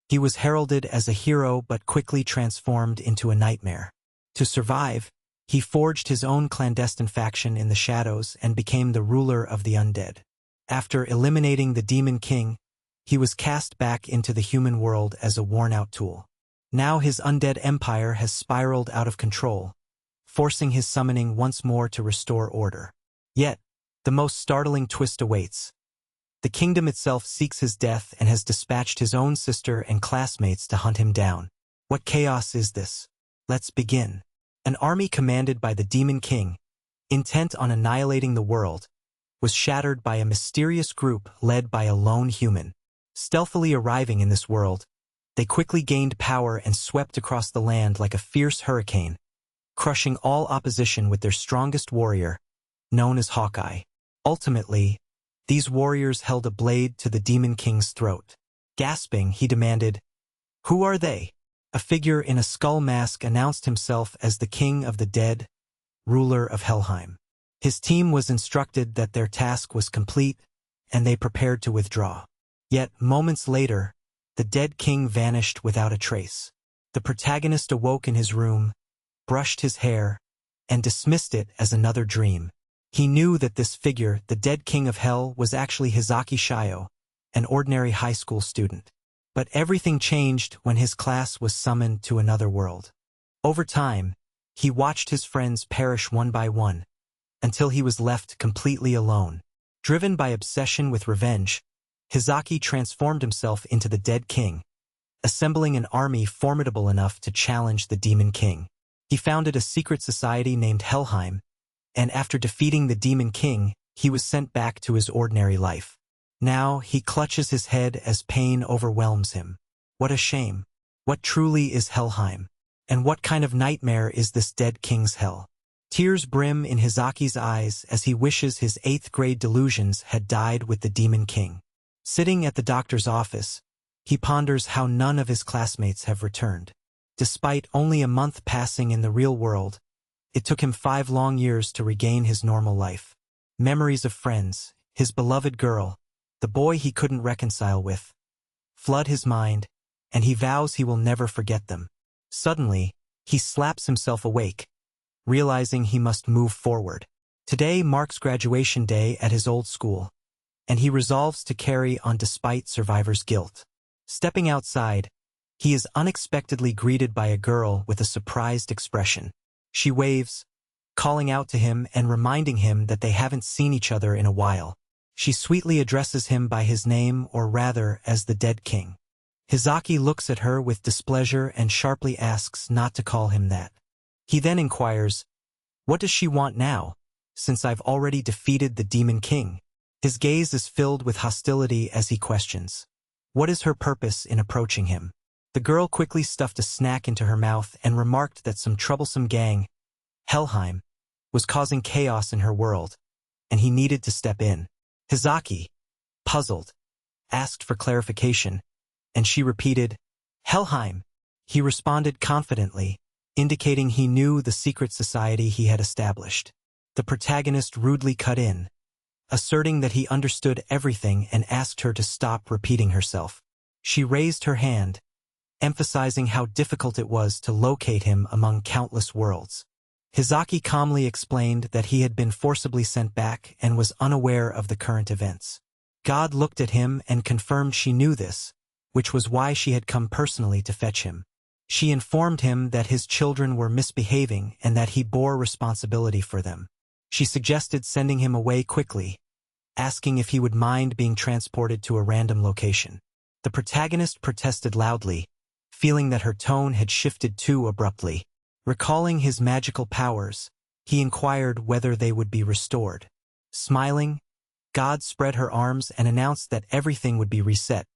He was heralded as a hero but quickly transformed into a nightmare. To survive, he forged his own clandestine faction in the shadows and became the ruler of the undead. After eliminating the Demon King, he was cast back into the human world as a worn-out tool. Now his undead empire has spiraled out of control, forcing his summoning once more to restore order. Yet, the most startling twist awaits. The kingdom itself seeks his death and has dispatched his own sister and classmates to hunt him down. What chaos is this? Let's begin. An army commanded by the Demon King, intent on annihilating the world, was shattered by a mysterious group led by a lone human. Stealthily arriving in this world, they quickly gained power and swept across the land like a fierce hurricane, crushing all opposition with their strongest warrior, known as Hawkeye. Ultimately, these warriors held a blade to the Demon King's throat. Gasping, he demanded, "Who are they?" A figure in a skull mask announced himself as the King of the Dead, ruler of Helheim. His team was instructed that their task was complete, and they prepared to withdraw. Yet, moments later, the dead king vanished without a trace. The protagonist awoke in his room, brushed his hair, and dismissed it as another dream. He knew that this figure, the dead king of hell, was actually Hizaki Shio, an ordinary high school student. But everything changed when his class was summoned to another world. Over time, he watched his friends perish one by one, until he was left completely alone. Driven by obsession with revenge, Hizaki transformed himself into the dead king, assembling an army formidable enough to challenge the Demon King. He founded a secret society named Helheim, and after defeating the Demon King, he was sent back to his ordinary life. Now he clutches his head as pain overwhelms him. What a shame. What truly is Helheim? And what kind of nightmare is this dead king's hell? Tears brim in Hizaki's eyes as he wishes his 8th grade delusions had died with the Demon King. Sitting at the doctor's office, he ponders how none of his classmates have returned. Despite only a month passing in the real world, it took him 5 long years to regain his normal life. Memories of friends, his beloved girl, the boy he couldn't reconcile with, flood his mind, and he vows he will never forget them. Suddenly, he slaps himself awake, realizing he must move forward. Today marks graduation day at his old school, and he resolves to carry on despite survivor's guilt. Stepping outside, he is unexpectedly greeted by a girl with a surprised expression. She waves, calling out to him and reminding him that they haven't seen each other in a while. She sweetly addresses him by his name, or rather as the Dead King. Hizaki looks at her with displeasure and sharply asks not to call him that. He then inquires, "What does she want now, since I've already defeated the Demon King?" His gaze is filled with hostility as he questions, what is her purpose in approaching him? The girl quickly stuffed a snack into her mouth and remarked that some troublesome gang, Helheim, was causing chaos in her world, and he needed to step in. Hizaki, puzzled, asked for clarification, and she repeated, "Helheim." He responded confidently, indicating he knew the secret society he had established. The protagonist rudely cut in, asserting that he understood everything and asked her to stop repeating herself. She raised her hand, emphasizing how difficult it was to locate him among countless worlds. Hizaki calmly explained that he had been forcibly sent back and was unaware of the current events. God looked at him and confirmed she knew this, which was why she had come personally to fetch him. She informed him that his children were misbehaving and that he bore responsibility for them. She suggested sending him away quickly, asking if he would mind being transported to a random location. The protagonist protested loudly, feeling that her tone had shifted too abruptly. Recalling his magical powers, he inquired whether they would be restored. Smiling, God spread her arms and announced that everything would be reset.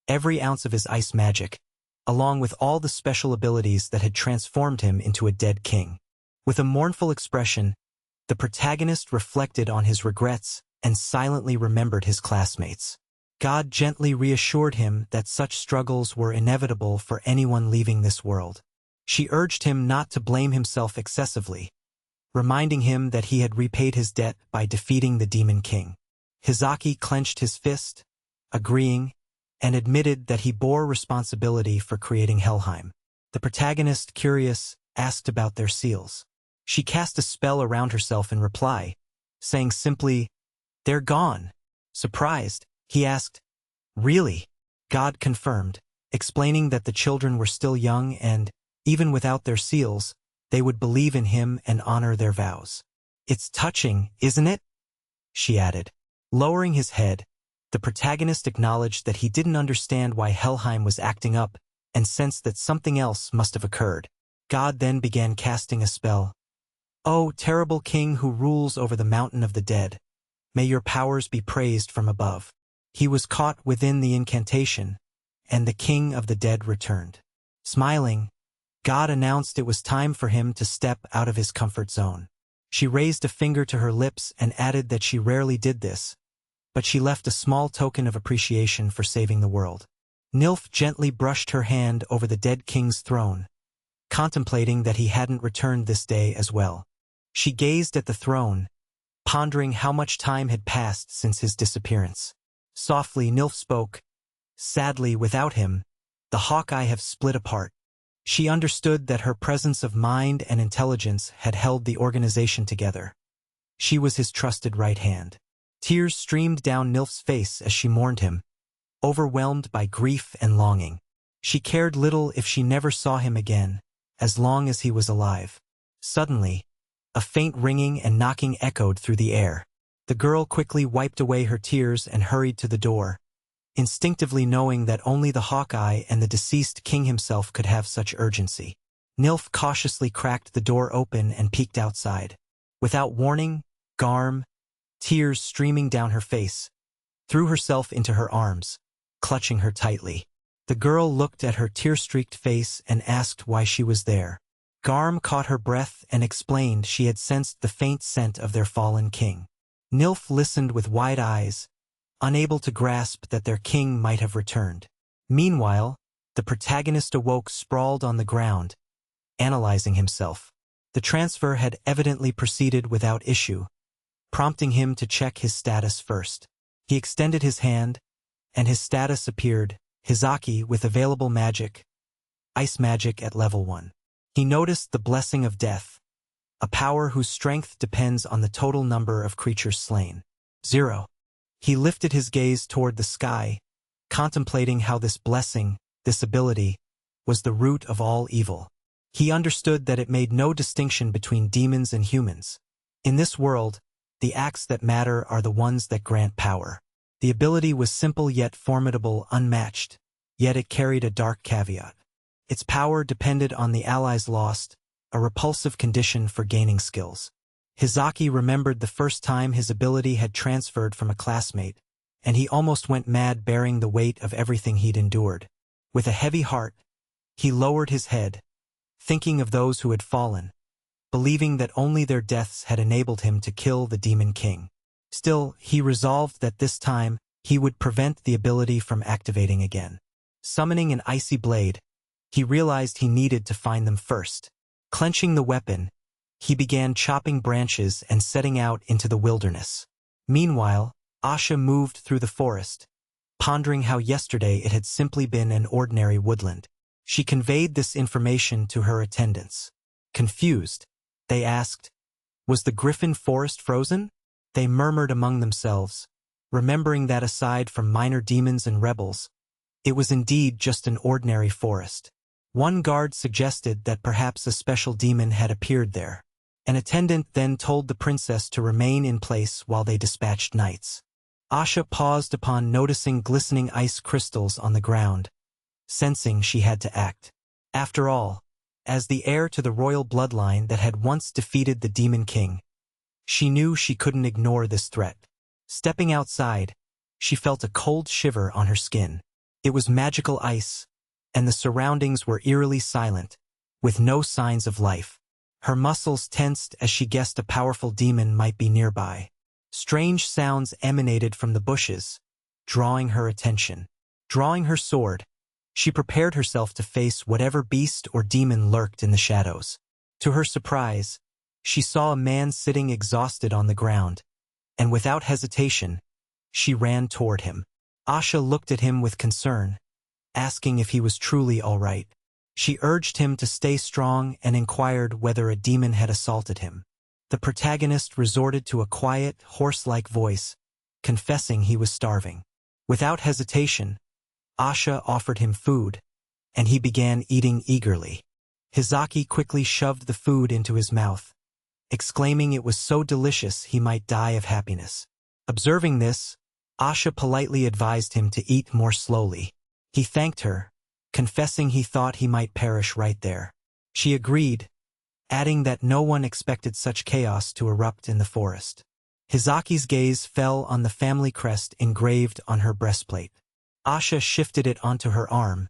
Every ounce of his ice magic, along with all the special abilities that had transformed him into a dead king. With a mournful expression, the protagonist reflected on his regrets and silently remembered his classmates. God gently reassured him that such struggles were inevitable for anyone leaving this world. She urged him not to blame himself excessively, reminding him that he had repaid his debt by defeating the Demon King. Hizaki clenched his fist, agreeing, and admitted that he bore responsibility for creating Helheim. The protagonist, curious, asked about their seals. She cast a spell around herself in reply, saying simply, "They're gone." Surprised, he asked, "Really?" God confirmed, explaining that the children were still young and, even without their seals, they would believe in him and honor their vows. "It's touching, isn't it?" she added. Lowering his head, the protagonist acknowledged that he didn't understand why Helheim was acting up and sensed that something else must have occurred. God then began casting a spell. "O terrible king who rules over the mountain of the dead, may your powers be praised from above." He was caught within the incantation, and the king of the dead returned. Smiling, God announced it was time for him to step out of his comfort zone. She raised a finger to her lips and added that she rarely did this, but she left a small token of appreciation for saving the world. Nilf gently brushed her hand over the dead king's throne, contemplating that he hadn't returned this day as well. She gazed at the throne, pondering how much time had passed since his disappearance. Softly, Nilf spoke, "Sadly, without him, the Hawkeye have split apart." She understood that her presence of mind and intelligence had held the organization together. She was his trusted right hand. Tears streamed down Nilf's face as she mourned him, overwhelmed by grief and longing. She cared little if she never saw him again, as long as he was alive. Suddenly, a faint ringing and knocking echoed through the air. The girl quickly wiped away her tears and hurried to the door, instinctively knowing that only the Hawkeye and the deceased king himself could have such urgency. Nilf cautiously cracked the door open and peeked outside. Without warning, Garm, tears streaming down her face, threw herself into her arms, clutching her tightly. The girl looked at her tear-streaked face and asked why she was there. Garm caught her breath and explained she had sensed the faint scent of their fallen king. Nilf listened with wide eyes, unable to grasp that their king might have returned. Meanwhile, the protagonist awoke sprawled on the ground, analyzing himself. The transfer had evidently proceeded without issue, prompting him to check his status first. He extended his hand, and his status appeared, Hizaki with available magic, ice magic at level 1. He noticed the blessing of death, a power whose strength depends on the total number of creatures slain. 0. He lifted his gaze toward the sky, contemplating how this blessing, this ability, was the root of all evil. He understood that it made no distinction between demons and humans. In this world, the acts that matter are the ones that grant power. The ability was simple yet formidable, unmatched, yet it carried a dark caveat. Its power depended on the allies lost, a repulsive condition for gaining skills. Hizaki remembered the first time his ability had transferred from a classmate, and he almost went mad bearing the weight of everything he'd endured. With a heavy heart, he lowered his head, thinking of those who had fallen, believing that only their deaths had enabled him to kill the Demon King. Still, he resolved that this time, he would prevent the ability from activating again. Summoning an icy blade, he realized he needed to find them first. Clenching the weapon, he began chopping branches and setting out into the wilderness. Meanwhile, Asha moved through the forest, pondering how yesterday it had simply been an ordinary woodland. She conveyed this information to her attendants. Confused, they asked, "Was the Griffin forest frozen?" They murmured among themselves, remembering that aside from minor demons and rebels, it was indeed just an ordinary forest. One guard suggested that perhaps a special demon had appeared there. An attendant then told the princess to remain in place while they dispatched knights. Asha paused upon noticing glistening ice crystals on the ground, sensing she had to act. After all, as the heir to the royal bloodline that had once defeated the Demon King, she knew she couldn't ignore this threat. Stepping outside, she felt a cold shiver on her skin. It was magical ice, and the surroundings were eerily silent, with no signs of life. Her muscles tensed as she guessed a powerful demon might be nearby. Strange sounds emanated from the bushes, drawing her attention. Drawing her sword, she prepared herself to face whatever beast or demon lurked in the shadows. To her surprise, she saw a man sitting exhausted on the ground, and without hesitation, she ran toward him. Asha looked at him with concern, asking if he was truly all right. She urged him to stay strong and inquired whether a demon had assaulted him. The protagonist resorted to a quiet, horse-like voice, confessing he was starving. Without hesitation, Asha offered him food, and he began eating eagerly. Hizaki quickly shoved the food into his mouth, exclaiming it was so delicious he might die of happiness. Observing this, Asha politely advised him to eat more slowly. He thanked her, confessing he thought he might perish right there. She agreed, adding that no one expected such chaos to erupt in the forest. Hizaki's gaze fell on the family crest engraved on her breastplate. Asha shifted it onto her arm,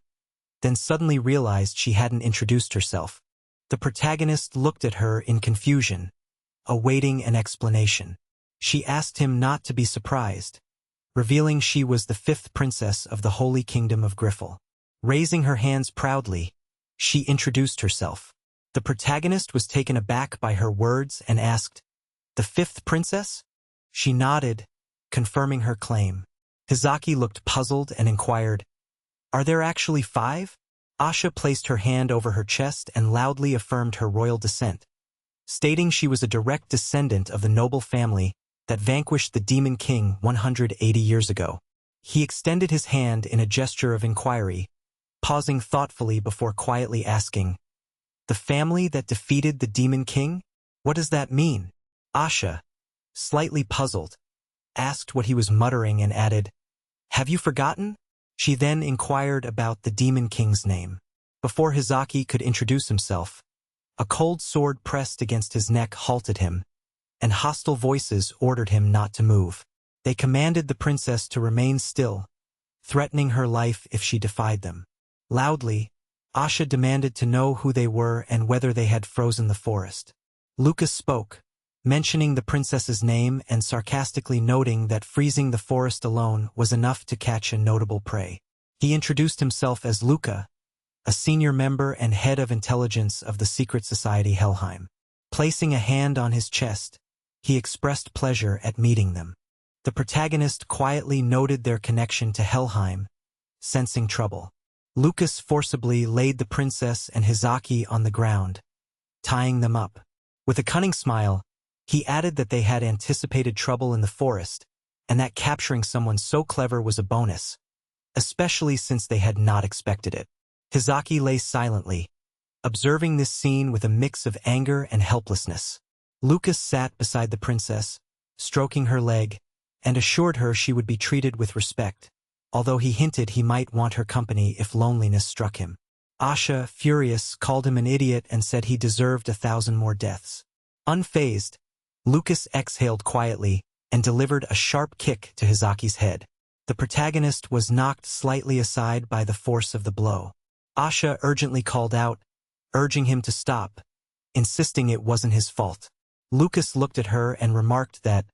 then suddenly realized she hadn't introduced herself. The protagonist looked at her in confusion, awaiting an explanation. She asked him not to be surprised, revealing she was the 5th princess of the Holy Kingdom of Griffel. Raising her hands proudly, she introduced herself. The protagonist was taken aback by her words and asked, "The 5th princess?" She nodded, confirming her claim. Hizaki looked puzzled and inquired, "Are there actually 5? Asha placed her hand over her chest and loudly affirmed her royal descent, stating she was a direct descendant of the noble family that vanquished the Demon King 180 years ago. He extended his hand in a gesture of inquiry, pausing thoughtfully before quietly asking, "The family that defeated the Demon King? What does that mean?" Asha, slightly puzzled, asked what he was muttering and added, "Have you forgotten?" She then inquired about the Demon King's name. Before Hizaki could introduce himself, a cold sword pressed against his neck halted him, and hostile voices ordered him not to move. They commanded the princess to remain still, threatening her life if she defied them. Loudly, Asha demanded to know who they were and whether they had frozen the forest. Lucas spoke, mentioning the princess's name and sarcastically noting that freezing the forest alone was enough to catch a notable prey. He introduced himself as Luca, a senior member and head of intelligence of the secret society Helheim. Placing a hand on his chest, he expressed pleasure at meeting them. The protagonist quietly noted their connection to Helheim, sensing trouble. Lucas forcibly laid the princess and Hizaki on the ground, tying them up. With a cunning smile, he added that they had anticipated trouble in the forest, and that capturing someone so clever was a bonus, especially since they had not expected it. Hizaki lay silently, observing this scene with a mix of anger and helplessness. Lucas sat beside the princess, stroking her leg, and assured her she would be treated with respect, although he hinted he might want her company if loneliness struck him. Asha, furious, called him an idiot and said he deserved 1,000 more deaths. Unfazed, Lucas exhaled quietly and delivered a sharp kick to Hizaki's head. The protagonist was knocked slightly aside by the force of the blow. Asha urgently called out, urging him to stop, insisting it wasn't his fault. Lucas looked at her and remarked that,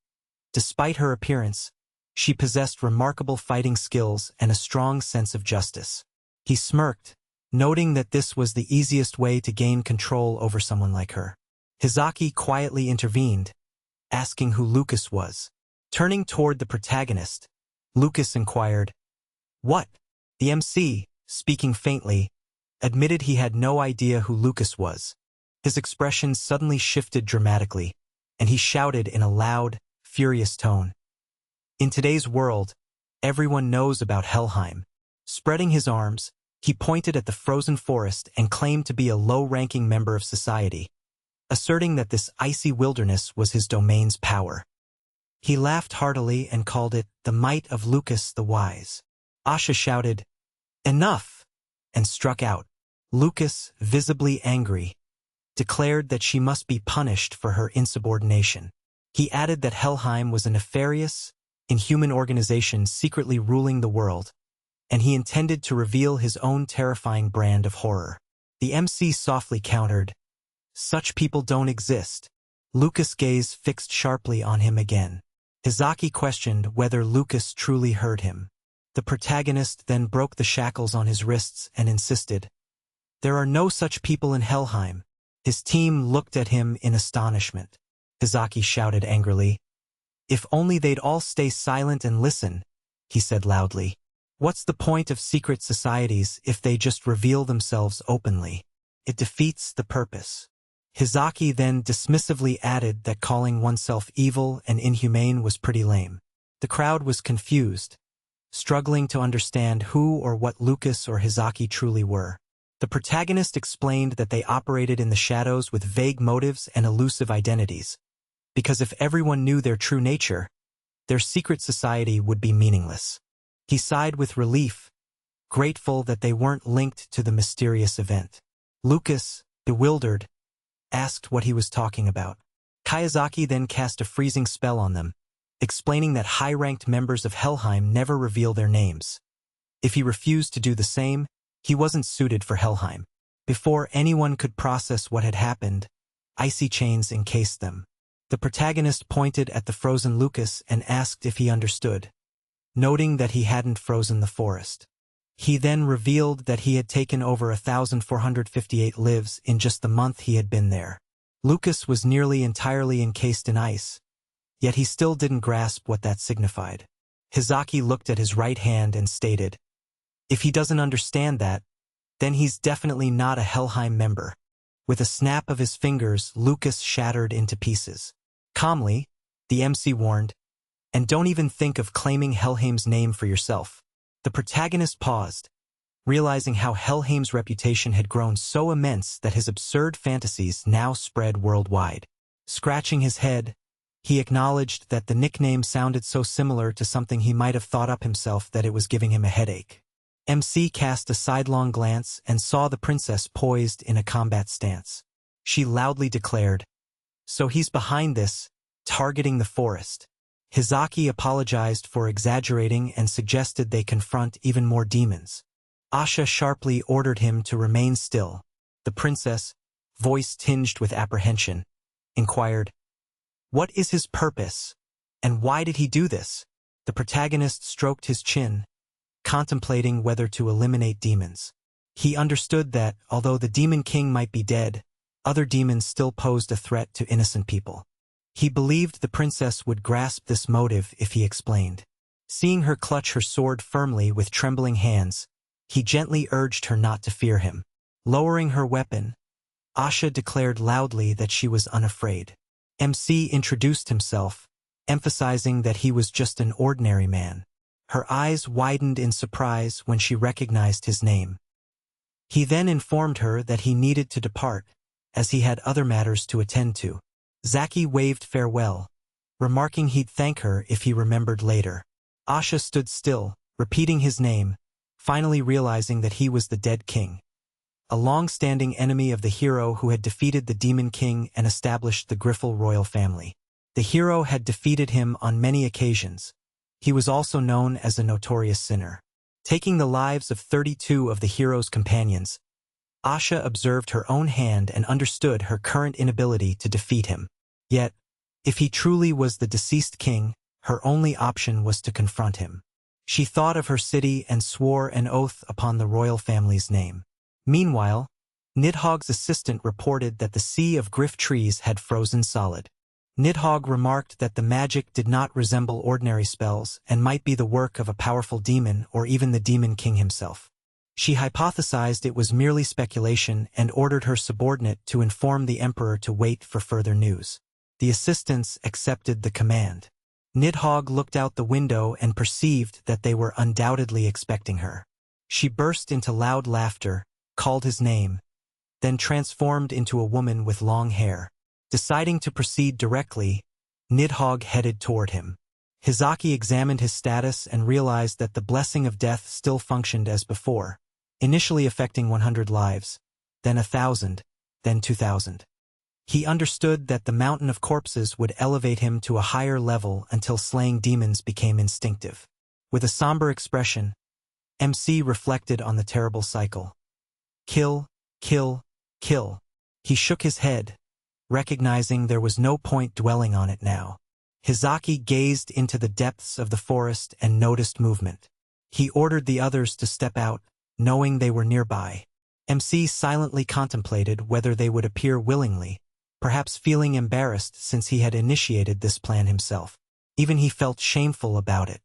despite her appearance, she possessed remarkable fighting skills and a strong sense of justice. He smirked, noting that this was the easiest way to gain control over someone like her. Hizaki quietly intervened, asking who Lucas was. Turning toward the protagonist, Lucas inquired, "What?" The MC, speaking faintly, admitted he had no idea who Lucas was. His expression suddenly shifted dramatically, and he shouted in a loud, furious tone, "In today's world, everyone knows about Helheim." Spreading his arms, he pointed at the frozen forest and claimed to be a low-ranking member of society, asserting that this icy wilderness was his domain's power. He laughed heartily and called it the might of Lucas the Wise. Asha shouted, "Enough!" and struck out. Lucas, visibly angry, declared that she must be punished for her insubordination. He added that Helheim was a nefarious, inhuman organization secretly ruling the world, and he intended to reveal his own terrifying brand of horror. The MC softly countered, "Such people don't exist." Lucas' gaze fixed sharply on him again. Hizaki questioned whether Lucas truly heard him. The protagonist then broke the shackles on his wrists and insisted, "There are no such people in Helheim." His team looked at him in astonishment. Hizaki shouted angrily, "If only they'd all stay silent and listen, he said loudly. What's the point of secret societies if they just reveal themselves openly? It defeats the purpose. Hizaki then dismissively added that calling oneself evil and inhumane was pretty lame. The crowd was confused, struggling to understand who or what Lucas or Hizaki truly were. The protagonist explained that they operated in the shadows with vague motives and elusive identities, because if everyone knew their true nature, their secret society would be meaningless. He sighed with relief, grateful that they weren't linked to the mysterious event. Lucas, bewildered, asked what he was talking about. Kayazaki then cast a freezing spell on them, explaining that high-ranked members of Helheim never reveal their names. If he refused to do the same, he wasn't suited for Helheim. Before anyone could process what had happened, icy chains encased them. The protagonist pointed at the frozen Lucas and asked if he understood, noting that he hadn't frozen the forest. He then revealed that he had taken over 1,458 lives in just the month he had been there. Lucas was nearly entirely encased in ice, yet he still didn't grasp what that signified. Hizaki looked at his right hand and stated, "If he doesn't understand that, then he's definitely not a Helheim member." With a snap of his fingers, Lucas shattered into pieces. Calmly, the MC warned, "And don't even think of claiming Helheim's name for yourself." The protagonist paused, realizing how Helheim's reputation had grown so immense that his absurd fantasies now spread worldwide. Scratching his head, he acknowledged that the nickname sounded so similar to something he might have thought up himself that it was giving him a headache. MC cast a sidelong glance and saw the princess poised in a combat stance. She loudly declared, "So he's behind this, targeting the forest." Hizaki apologized for exaggerating and suggested they confront even more demons. Asha sharply ordered him to remain still. The princess, voice tinged with apprehension, inquired, "What is his purpose, and why did he do this?" The protagonist stroked his chin, contemplating whether to eliminate demons. He understood that, although the Demon King might be dead, other demons still posed a threat to innocent people. He believed the princess would grasp this motive if he explained. Seeing her clutch her sword firmly with trembling hands, he gently urged her not to fear him. Lowering her weapon, Asha declared loudly that she was unafraid. MC introduced himself, emphasizing that he was just an ordinary man. Her eyes widened in surprise when she recognized his name. He then informed her that he needed to depart, as he had other matters to attend to. Zaki waved farewell, remarking he'd thank her if he remembered later. Asha stood still, repeating his name, finally realizing that he was the dead king, a long-standing enemy of the hero who had defeated the Demon King and established the Griffel royal family. The hero had defeated him on many occasions. He was also known as a notorious sinner. Taking the lives of 32 of the hero's companions, Asha observed her own hand and understood her current inability to defeat him. Yet, if he truly was the deceased king, her only option was to confront him. She thought of her city and swore an oath upon the royal family's name. Meanwhile, Nidhogg's assistant reported that the sea of griff trees had frozen solid. Nidhogg remarked that the magic did not resemble ordinary spells and might be the work of a powerful demon or even the Demon King himself. She hypothesized it was merely speculation and ordered her subordinate to inform the emperor to wait for further news. The assistants accepted the command. Nidhogg looked out the window and perceived that they were undoubtedly expecting her. She burst into loud laughter, called his name, then transformed into a woman with long hair. Deciding to proceed directly, Nidhogg headed toward him. Hizaki examined his status and realized that the blessing of death still functioned as before, initially affecting 100 lives, then 1,000, then 2,000. He understood that the mountain of corpses would elevate him to a higher level until slaying demons became instinctive. With a somber expression, MC reflected on the terrible cycle. Kill, kill, kill. He shook his head, recognizing there was no point dwelling on it now. Hizaki gazed into the depths of the forest and noticed movement. He ordered the others to step out, knowing they were nearby. MC silently contemplated whether they would appear willingly, perhaps feeling embarrassed since he had initiated this plan himself. Even he felt shameful about it.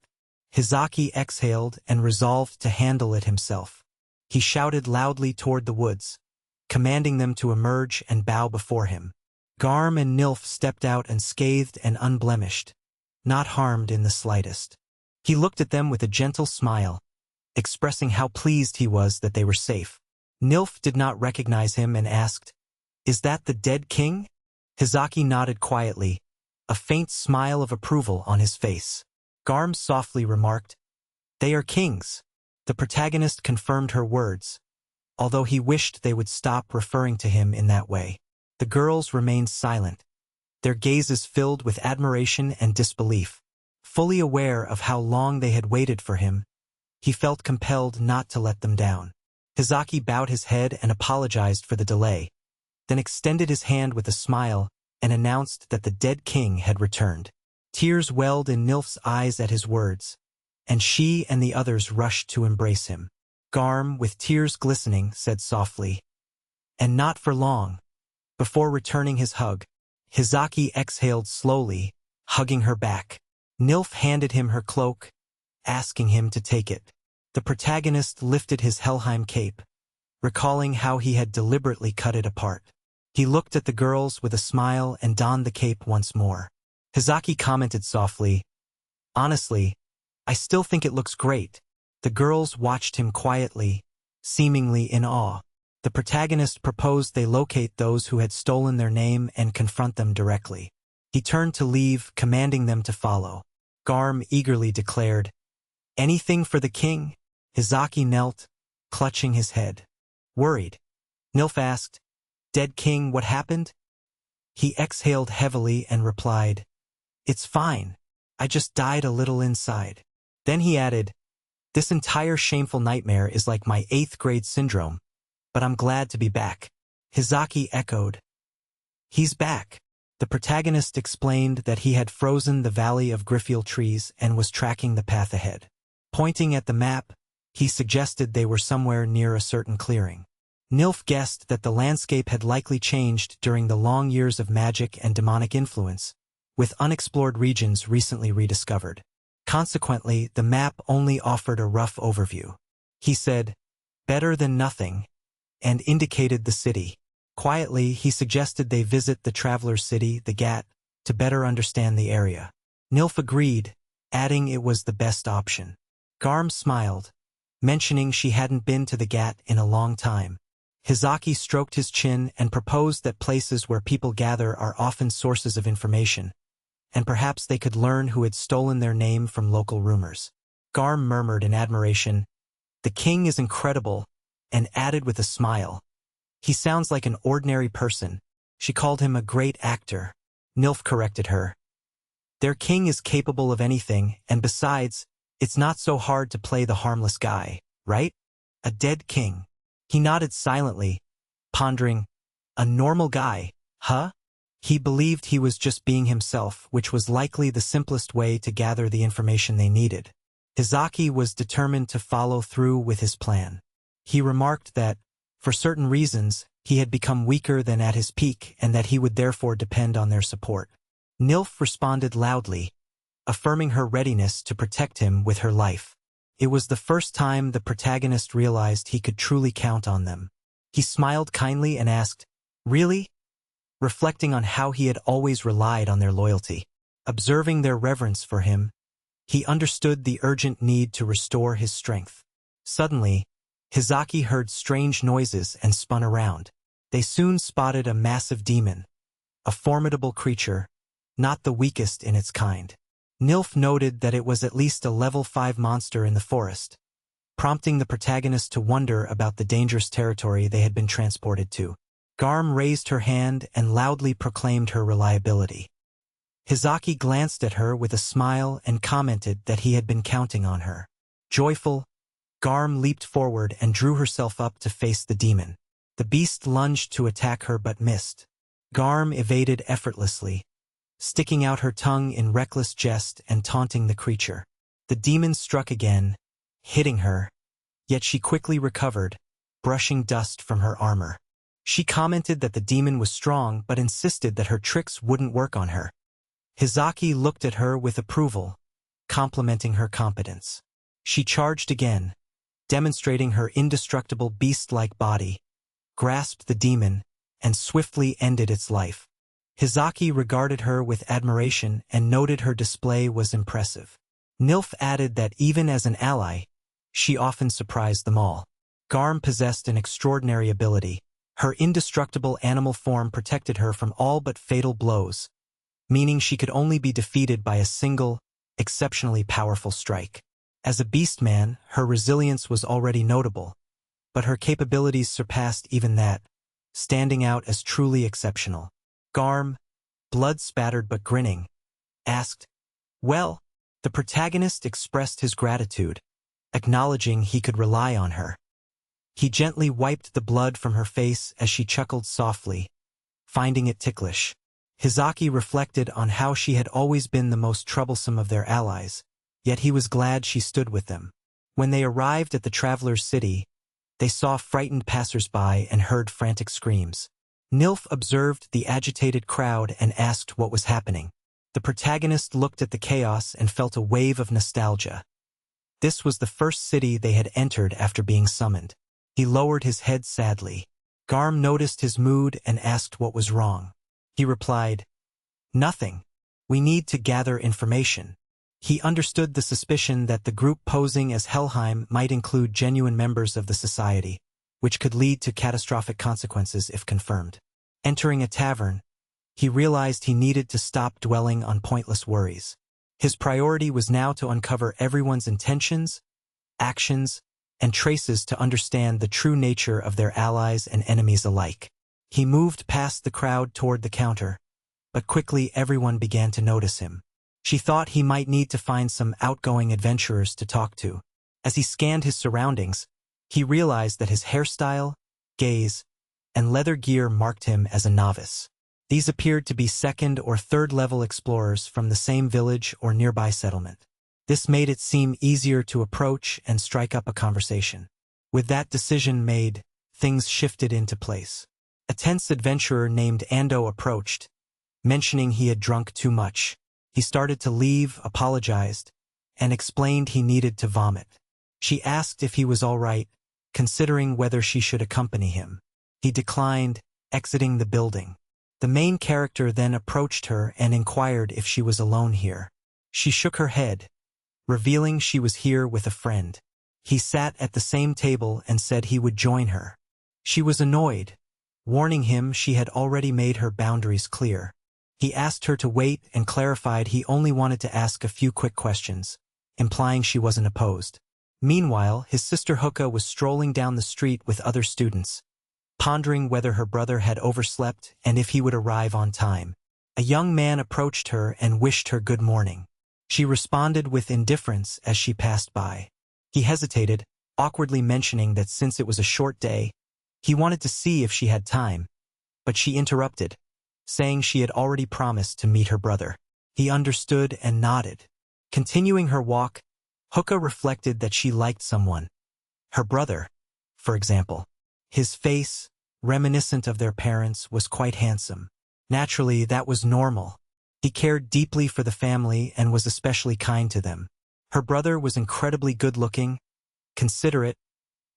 Hizaki exhaled and resolved to handle it himself. He shouted loudly toward the woods, commanding them to emerge and bow before him. Garm and Nilf stepped out unscathed and unblemished, not harmed in the slightest. He looked at them with a gentle smile, expressing how pleased he was that they were safe. Nilf did not recognize him and asked, "Is that the dead king?" Hizaki nodded quietly, a faint smile of approval on his face. Garm softly remarked, "They are kings." The protagonist confirmed her words, although he wished they would stop referring to him in that way. The girls remained silent, their gazes filled with admiration and disbelief. Fully aware of how long they had waited for him, he felt compelled not to let them down. Hizaki bowed his head and apologized for the delay, then extended his hand with a smile and announced that the dead king had returned. Tears welled in Nilf's eyes at his words, and she and the others rushed to embrace him. Garm, with tears glistening, said softly, "And not for long." Before returning his hug, Hizaki exhaled slowly, hugging her back. Nilf handed him her cloak, asking him to take it. The protagonist lifted his Helheim cape, recalling how he had deliberately cut it apart. He looked at the girls with a smile and donned the cape once more. Hizaki commented softly, "Honestly, I still think it looks great." The girls watched him quietly, seemingly in awe. The protagonist proposed they locate those who had stolen their name and confront them directly. He turned to leave, commanding them to follow. Garm eagerly declared, "Anything for the king?" Hizaki knelt, clutching his head. Worried, Nilf asked, "Dead king, what happened?" He exhaled heavily and replied, "It's fine. I just died a little inside." Then he added, "This entire shameful nightmare is like my 8th grade syndrome, but I'm glad to be back." Hizaki echoed, "He's back." The protagonist explained that he had frozen the valley of Griffeel trees and was tracking the path ahead. Pointing at the map, he suggested they were somewhere near a certain clearing. Nilf guessed that the landscape had likely changed during the long years of magic and demonic influence, with unexplored regions recently rediscovered. Consequently, the map only offered a rough overview. He said, "Better than nothing," and indicated the city. Quietly, he suggested they visit the traveler's city, the Gat, to better understand the area. Nilf agreed, adding it was the best option. Garm smiled, mentioning she hadn't been to the Gat in a long time. Hizaki stroked his chin and proposed that places where people gather are often sources of information, and perhaps they could learn who had stolen their name from local rumors. Garm murmured in admiration, "The king is incredible," and added with a smile, "He sounds like an ordinary person." She called him a great actor. Nilf corrected her, "Their king is capable of anything, and besides, it's not so hard to play the harmless guy, right? A dead king." He nodded silently, pondering, "A normal guy, huh?" He believed he was just being himself, which was likely the simplest way to gather the information they needed. Hizaki was determined to follow through with his plan. He remarked that, for certain reasons, he had become weaker than at his peak and that he would therefore depend on their support. Nilf responded loudly, affirming her readiness to protect him with her life. It was the first time the protagonist realized he could truly count on them. He smiled kindly and asked, "Really?" reflecting on how he had always relied on their loyalty. Observing their reverence for him, he understood the urgent need to restore his strength. Suddenly, Hizaki heard strange noises and spun around. They soon spotted a massive demon, a formidable creature, not the weakest in its kind. Nilf noted that it was at least a level 5 monster in the forest, prompting the protagonist to wonder about the dangerous territory they had been transported to. Garm raised her hand and loudly proclaimed her reliability. Hizaki glanced at her with a smile and commented that he had been counting on her. Joyful, Garm leaped forward and drew herself up to face the demon. The beast lunged to attack her but missed. Garm evaded effortlessly, sticking out her tongue in reckless jest and taunting the creature. The demon struck again, hitting her, yet she quickly recovered, brushing dust from her armor. She commented that the demon was strong but insisted that her tricks wouldn't work on her. Hizaki looked at her with approval, complimenting her competence. She charged again, demonstrating her indestructible beast-like body, grasped the demon, and swiftly ended its life. Hizaki regarded her with admiration and noted her display was impressive. Nilf added that even as an ally, she often surprised them all. Garm possessed an extraordinary ability. Her indestructible animal form protected her from all but fatal blows, meaning she could only be defeated by a single, exceptionally powerful strike. As a beastman, her resilience was already notable, but her capabilities surpassed even that, standing out as truly exceptional. Garm, blood-spattered but grinning, asked, "Well?" The protagonist expressed his gratitude, acknowledging he could rely on her. He gently wiped the blood from her face as she chuckled softly, finding it ticklish. Hizaki reflected on how she had always been the most troublesome of their allies, yet he was glad she stood with them. When they arrived at the traveler's city, they saw frightened passers-by and heard frantic screams. Nilf observed the agitated crowd and asked what was happening. The protagonist looked at the chaos and felt a wave of nostalgia. This was the first city they had entered after being summoned. He lowered his head sadly. Garm noticed his mood and asked what was wrong. He replied, "Nothing. We need to gather information." He understood the suspicion that the group posing as Helheim might include genuine members of the society, which could lead to catastrophic consequences if confirmed. Entering a tavern, he realized he needed to stop dwelling on pointless worries. His priority was now to uncover everyone's intentions, actions, and traces to understand the true nature of their allies and enemies alike. He moved past the crowd toward the counter, but quickly everyone began to notice him. She thought he might need to find some outgoing adventurers to talk to. As he scanned his surroundings, he realized that his hairstyle, gaze, and leather gear marked him as a novice. These appeared to be second- or third-level explorers from the same village or nearby settlement. This made it seem easier to approach and strike up a conversation. With that decision made, things shifted into place. A tense adventurer named Ando approached, mentioning he had drunk too much. He started to leave, apologized, and explained he needed to vomit. She asked if he was all right, considering whether she should accompany him. He declined, exiting the building. The main character then approached her and inquired if she was alone here. She shook her head, revealing she was here with a friend. He sat at the same table and said he would join her. She was annoyed, warning him she had already made her boundaries clear. He asked her to wait and clarified he only wanted to ask a few quick questions, implying she wasn't opposed. Meanwhile, his sister Hoka was strolling down the street with other students, pondering whether her brother had overslept and if he would arrive on time. A young man approached her and wished her good morning. She responded with indifference as she passed by. He hesitated, awkwardly mentioning that since it was a short day, he wanted to see if she had time, but she interrupted, saying she had already promised to meet her brother. He understood and nodded. Continuing her walk, Hoka reflected that she liked someone. Her brother, for example. His face, reminiscent of their parents, was quite handsome. Naturally, that was normal. He cared deeply for the family and was especially kind to them. Her brother was incredibly good-looking, considerate,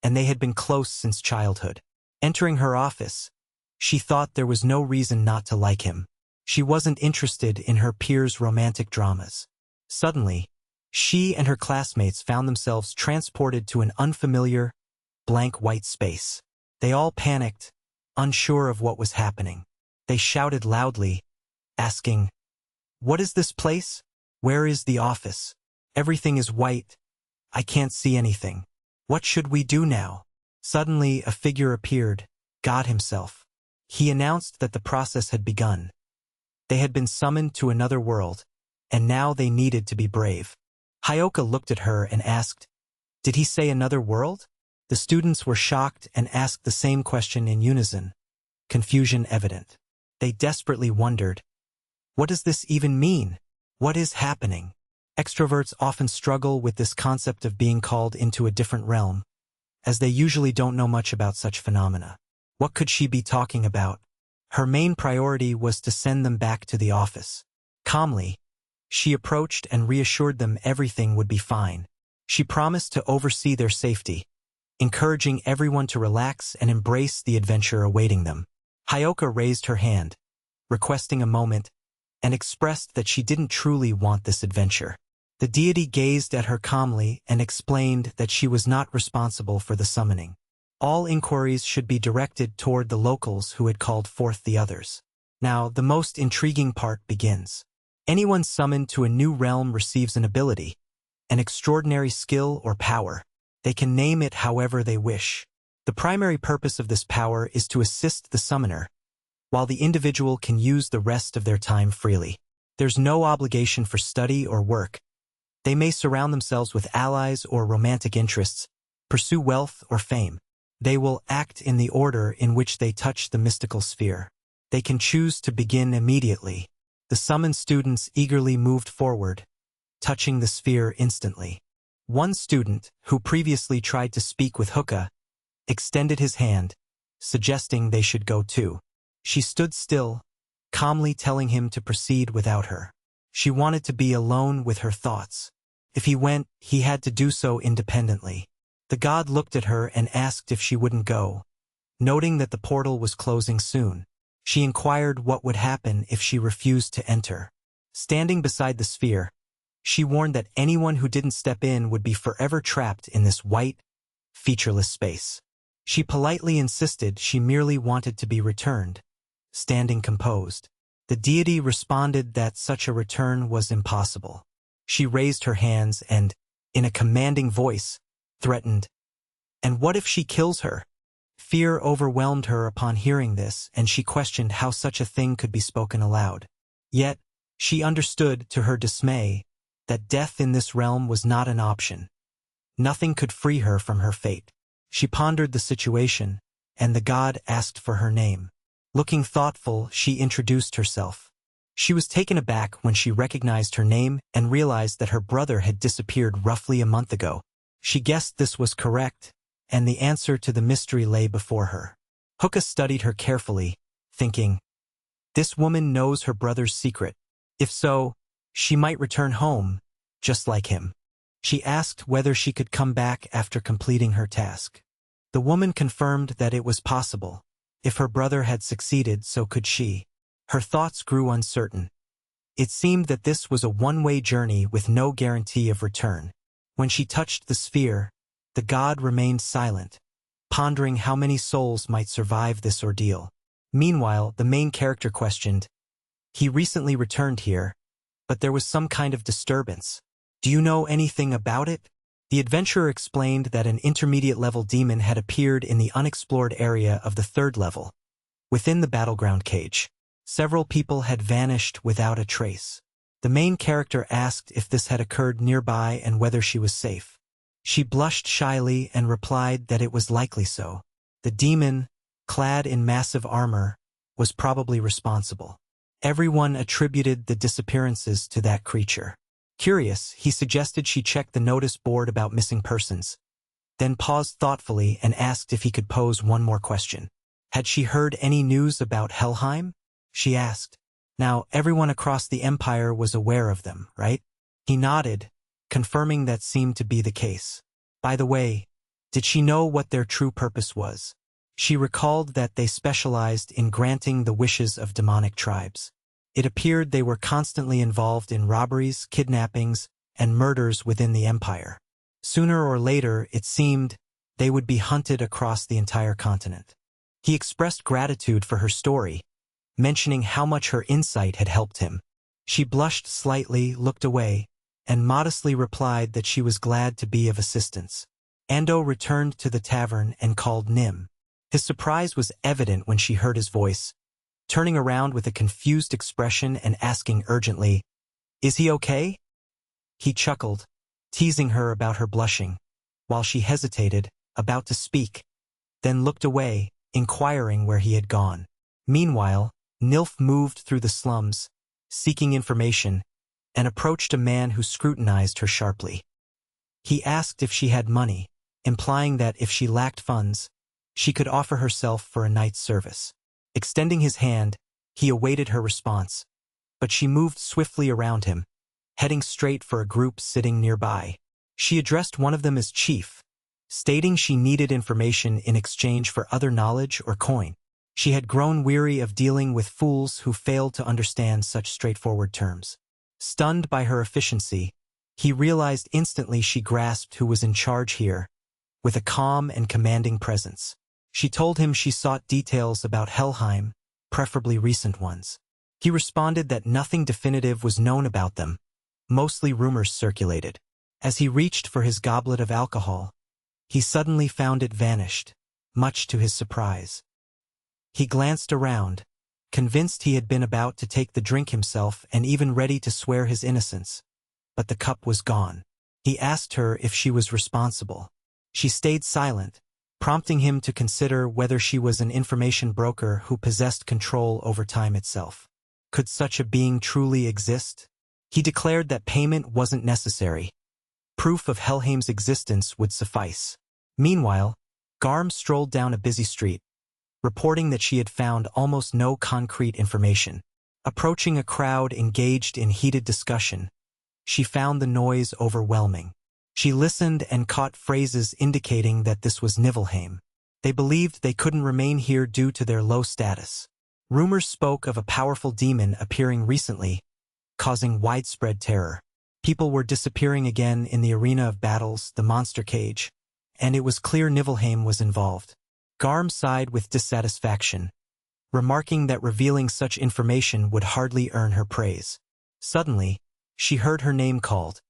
and they had been close since childhood. Entering her office, she thought there was no reason not to like him. She wasn't interested in her peers' romantic dramas. Suddenly, she and her classmates found themselves transported to an unfamiliar, blank white space. They all panicked, unsure of what was happening. They shouted loudly, asking, "What is this place? Where is the office? Everything is white. I can't see anything. What should we do now?" Suddenly, a figure appeared, God himself. He announced that the process had begun. They had been summoned to another world, and now they needed to be brave. Hyoka looked at her and asked, "Did he say another world?" The students were shocked and asked the same question in unison, confusion evident. They desperately wondered, what does this even mean? What is happening? Extroverts often struggle with this concept of being called into a different realm, as they usually don't know much about such phenomena. What could she be talking about? Her main priority was to send them back to the office. Calmly, She approached and reassured them everything would be fine. She promised to oversee their safety, encouraging everyone to relax and embrace the adventure awaiting them. Hyoka raised her hand, requesting a moment, and expressed that she didn't truly want this adventure. The deity gazed at her calmly and explained that she was not responsible for the summoning. All inquiries should be directed toward the locals who had called forth the others. Now, the most intriguing part begins. Anyone summoned to a new realm receives an ability, an extraordinary skill or power. They can name it however they wish. The primary purpose of this power is to assist the summoner, while the individual can use the rest of their time freely. There's no obligation for study or work. They may surround themselves with allies or romantic interests, pursue wealth or fame. They will act in the order in which they touch the mystical sphere. They can choose to begin immediately. The summoned students eagerly moved forward, touching the sphere instantly. One student, who previously tried to speak with Hooka, extended his hand, suggesting they should go too. She stood still, calmly telling him to proceed without her. She wanted to be alone with her thoughts. If he went, he had to do so independently. The god looked at her and asked if she wouldn't go. Noting that the portal was closing soon, she inquired what would happen if she refused to enter. Standing beside the sphere, she warned that anyone who didn't step in would be forever trapped in this white, featureless space. She politely insisted she merely wanted to be returned, standing composed. The deity responded that such a return was impossible. She raised her hands and, in a commanding voice, threatened. And what if she kills her? Fear overwhelmed her upon hearing this, and she questioned how such a thing could be spoken aloud. Yet, she understood, to her dismay, that death in this realm was not an option. Nothing could free her from her fate. She pondered the situation, and the god asked for her name. Looking thoughtful, she introduced herself. She was taken aback when she recognized her name and realized that her brother had disappeared roughly a month ago. She guessed this was correct, and the answer to the mystery lay before her. Hooka studied her carefully, thinking, this woman knows her brother's secret. If so, she might return home, just like him. She asked whether she could come back after completing her task. The woman confirmed that it was possible. If her brother had succeeded, so could she. Her thoughts grew uncertain. It seemed that this was a one-way journey with no guarantee of return. When she touched the sphere, the god remained silent, pondering how many souls might survive this ordeal. Meanwhile, the main character questioned, he recently returned here, but there was some kind of disturbance. Do you know anything about it? The adventurer explained that an intermediate-level demon had appeared in the unexplored area of the third level. Within the battleground cage, several people had vanished without a trace. The main character asked if this had occurred nearby and whether she was safe. She blushed shyly and replied that it was likely so. The demon, clad in massive armor, was probably responsible. Everyone attributed the disappearances to that creature. Curious, he suggested she check the notice board about missing persons, then paused thoughtfully and asked if he could pose one more question. Had she heard any news about Helheim? She asked. Now, everyone across the empire was aware of them, right? He nodded, confirming that seemed to be the case. By the way, did she know what their true purpose was? She recalled that they specialized in granting the wishes of demonic tribes. It appeared they were constantly involved in robberies, kidnappings, and murders within the empire. Sooner or later, it seemed, they would be hunted across the entire continent. He expressed gratitude for her story, mentioning how much her insight had helped him. She blushed slightly, looked away, and modestly replied that she was glad to be of assistance. Ando returned to the tavern and called Nim. His surprise was evident when she heard his voice, turning around with a confused expression and asking urgently, "Is he okay?" He chuckled, teasing her about her blushing, while she hesitated, about to speak, then looked away, inquiring where he had gone. Meanwhile, Nilf moved through the slums, seeking information, and approached a man who scrutinized her sharply. He asked if she had money, implying that if she lacked funds, she could offer herself for a night's service. Extending his hand, he awaited her response, but she moved swiftly around him, heading straight for a group sitting nearby. She addressed one of them as chief, stating she needed information in exchange for other knowledge or coin. She had grown weary of dealing with fools who failed to understand such straightforward terms. Stunned by her efficiency, he realized instantly she grasped who was in charge here, with a calm and commanding presence. She told him she sought details about Helheim, preferably recent ones. He responded that nothing definitive was known about them. Mostly rumors circulated. As he reached for his goblet of alcohol, he suddenly found it vanished, much to his surprise. He glanced around, convinced he had been about to take the drink himself and even ready to swear his innocence. But the cup was gone. He asked her if she was responsible. She stayed silent, prompting him to consider whether she was an information broker who possessed control over time itself. Could such a being truly exist? He declared that payment wasn't necessary. Proof of Helheim's existence would suffice. Meanwhile, Garm strolled down a busy street, reporting that she had found almost no concrete information. Approaching a crowd engaged in heated discussion, she found the noise overwhelming. She listened and caught phrases indicating that this was Niflheim. They believed they couldn't remain here due to their low status. Rumors spoke of a powerful demon appearing recently, causing widespread terror. People were disappearing again in the arena of battles, the monster cage, and it was clear Niflheim was involved. Garm sighed with dissatisfaction, remarking that revealing such information would hardly earn her praise. Suddenly, she heard her name called,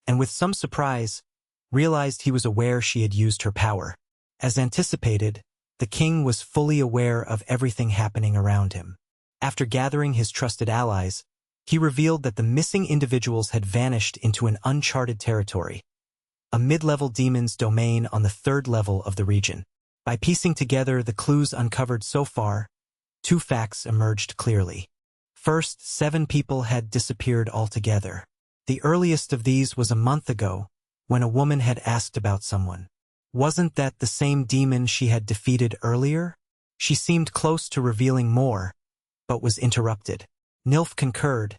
and with some surprise, realized he was aware she had used her power. As anticipated, the king was fully aware of everything happening around him. After gathering his trusted allies, he revealed that the missing individuals had vanished into an uncharted territory, a mid-level demon's domain on the 3rd level of the region. By piecing together the clues uncovered so far, 2 facts emerged clearly. First, 7 people had disappeared altogether. The earliest of these was a month ago, when a woman had asked about someone. Wasn't that the same demon she had defeated earlier? She seemed close to revealing more, but was interrupted. Nilf concurred,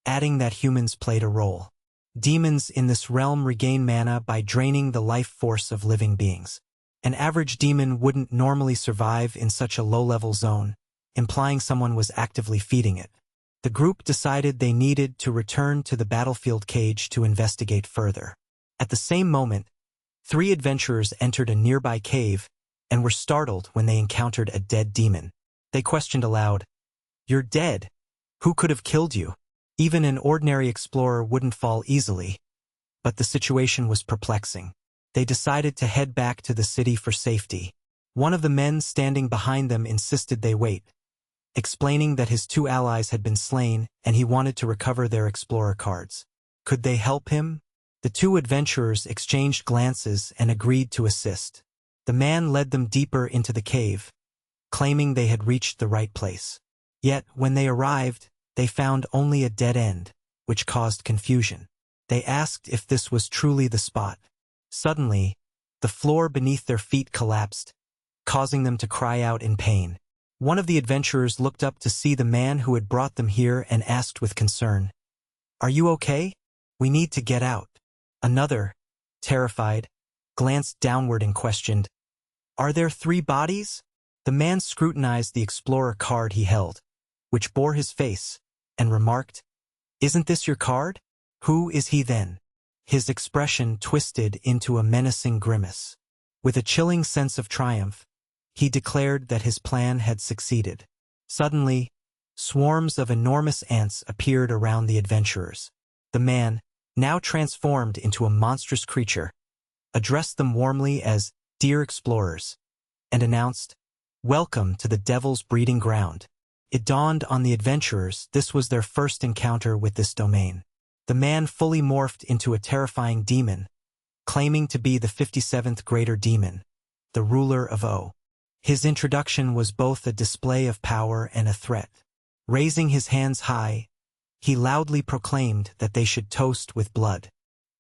adding that humans played a role. Demons in this realm regain mana by draining the life force of living beings. An average demon wouldn't normally survive in such a low-level zone, implying someone was actively feeding it. The group decided they needed to return to the battlefield cage to investigate further. At the same moment, 3 adventurers entered a nearby cave and were startled when they encountered a dead demon. They questioned aloud, "You're dead. Who could have killed you?" Even an ordinary explorer wouldn't fall easily, but the situation was perplexing. They decided to head back to the city for safety. One of the men standing behind them insisted they wait, explaining that his 2 allies had been slain and he wanted to recover their explorer cards. Could they help him? The 2 adventurers exchanged glances and agreed to assist. The man led them deeper into the cave, claiming they had reached the right place. Yet, when they arrived, they found only a dead end, which caused confusion. They asked if this was truly the spot. Suddenly, the floor beneath their feet collapsed, causing them to cry out in pain. One of the adventurers looked up to see the man who had brought them here and asked with concern, "Are you okay? We need to get out." Another, terrified, glanced downward and questioned, "Are there 3 bodies?" The man scrutinized the explorer card he held, which bore his face, and remarked, "Isn't this your card? Who is he then?" His expression twisted into a menacing grimace. With a chilling sense of triumph, he declared that his plan had succeeded. Suddenly, swarms of enormous ants appeared around the adventurers. The man, now transformed into a monstrous creature, addressed them warmly as "Dear explorers," and announced, "Welcome to the Devil's breeding ground." It dawned on the adventurers this was their first encounter with this domain. The man fully morphed into a terrifying demon, claiming to be the 57th greater demon, the ruler of O. His introduction was both a display of power and a threat. Raising his hands high, he loudly proclaimed that they should toast with blood.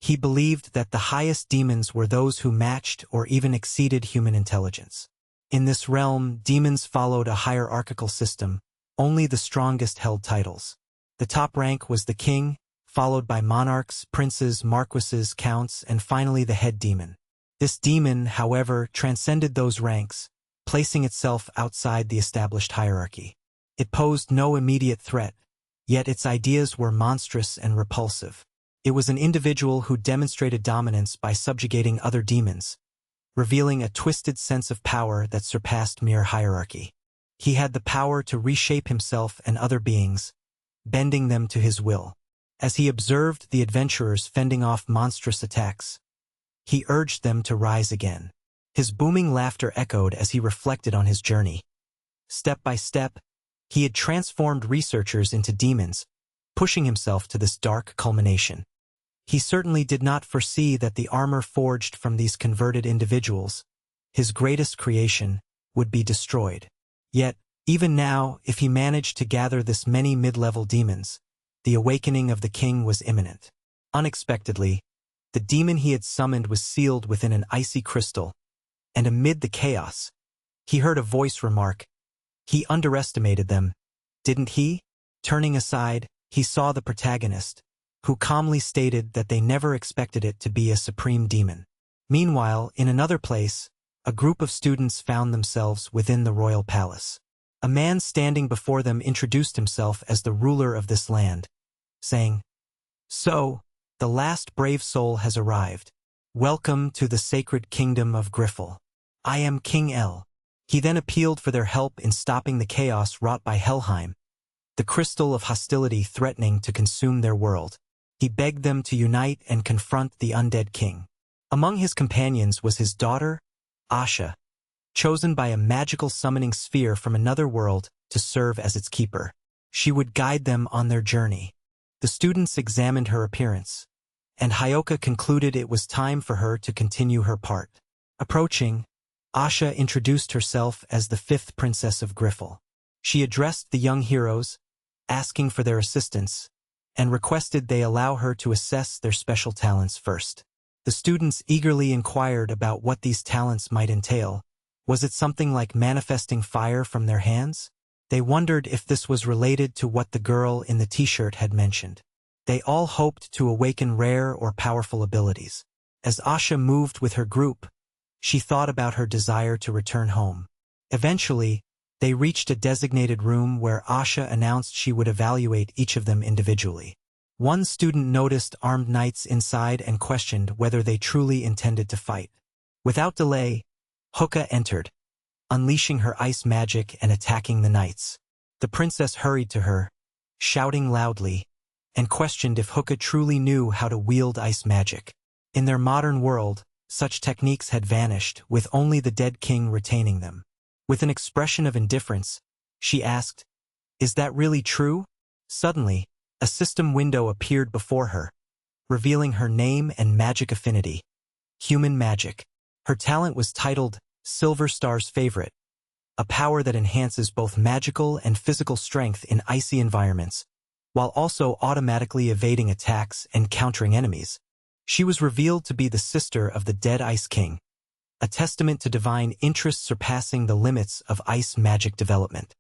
He believed that the highest demons were those who matched or even exceeded human intelligence. In this realm, demons followed a hierarchical system. Only the strongest held titles. The top rank was the king, followed by monarchs, princes, marquises, counts, and finally the head demon. This demon, however, transcended those ranks, placing itself outside the established hierarchy. It posed no immediate threat, yet its ideas were monstrous and repulsive. It was an individual who demonstrated dominance by subjugating other demons, revealing a twisted sense of power that surpassed mere hierarchy. He had the power to reshape himself and other beings, bending them to his will. As he observed the adventurers fending off monstrous attacks, he urged them to rise again. His booming laughter echoed as he reflected on his journey. Step by step, he had transformed researchers into demons, pushing himself to this dark culmination. He certainly did not foresee that the armor forged from these converted individuals, his greatest creation, would be destroyed. Yet, even now, if he managed to gather this many mid-level demons, the awakening of the king was imminent. Unexpectedly, the demon he had summoned was sealed within an icy crystal, and amid the chaos, he heard a voice remark, "He underestimated them, didn't he?" Turning aside, he saw the protagonist, who calmly stated that they never expected it to be a supreme demon. Meanwhile, in another place, a group of students found themselves within the royal palace. A man standing before them introduced himself as the ruler of this land, saying, "So, the last brave soul has arrived. Welcome to the sacred kingdom of Griffel. I am King El." He then appealed for their help in stopping the chaos wrought by Helheim, the crystal of hostility threatening to consume their world. He begged them to unite and confront the undead king. Among his companions was his daughter, Asha, chosen by a magical summoning sphere from another world to serve as its keeper. She would guide them on their journey. The students examined her appearance, and Hyoka concluded it was time for her to continue her part. Approaching, Asha introduced herself as the fifth princess of Griffel. She addressed the young heroes, asking for their assistance, and requested they allow her to assess their special talents first. The students eagerly inquired about what these talents might entail. Was it something like manifesting fire from their hands? They wondered if this was related to what the girl in the t-shirt had mentioned. They all hoped to awaken rare or powerful abilities. As Asha moved with her group, she thought about her desire to return home. Eventually, they reached a designated room where Asha announced she would evaluate each of them individually. One student noticed armed knights inside and questioned whether they truly intended to fight. Without delay, Hoka entered, unleashing her ice magic and attacking the knights. The princess hurried to her, shouting loudly, and questioned if Hoka truly knew how to wield ice magic. In their modern world, such techniques had vanished, with only the dead king retaining them. With an expression of indifference, she asked, "Is that really true?" Suddenly, a system window appeared before her, revealing her name and magic affinity. Human magic. Her talent was titled Silver Star's Favorite, a power that enhances both magical and physical strength in icy environments, while also automatically evading attacks and countering enemies. She was revealed to be the sister of the dead Ice King, a testament to divine interest surpassing the limits of ice magic development.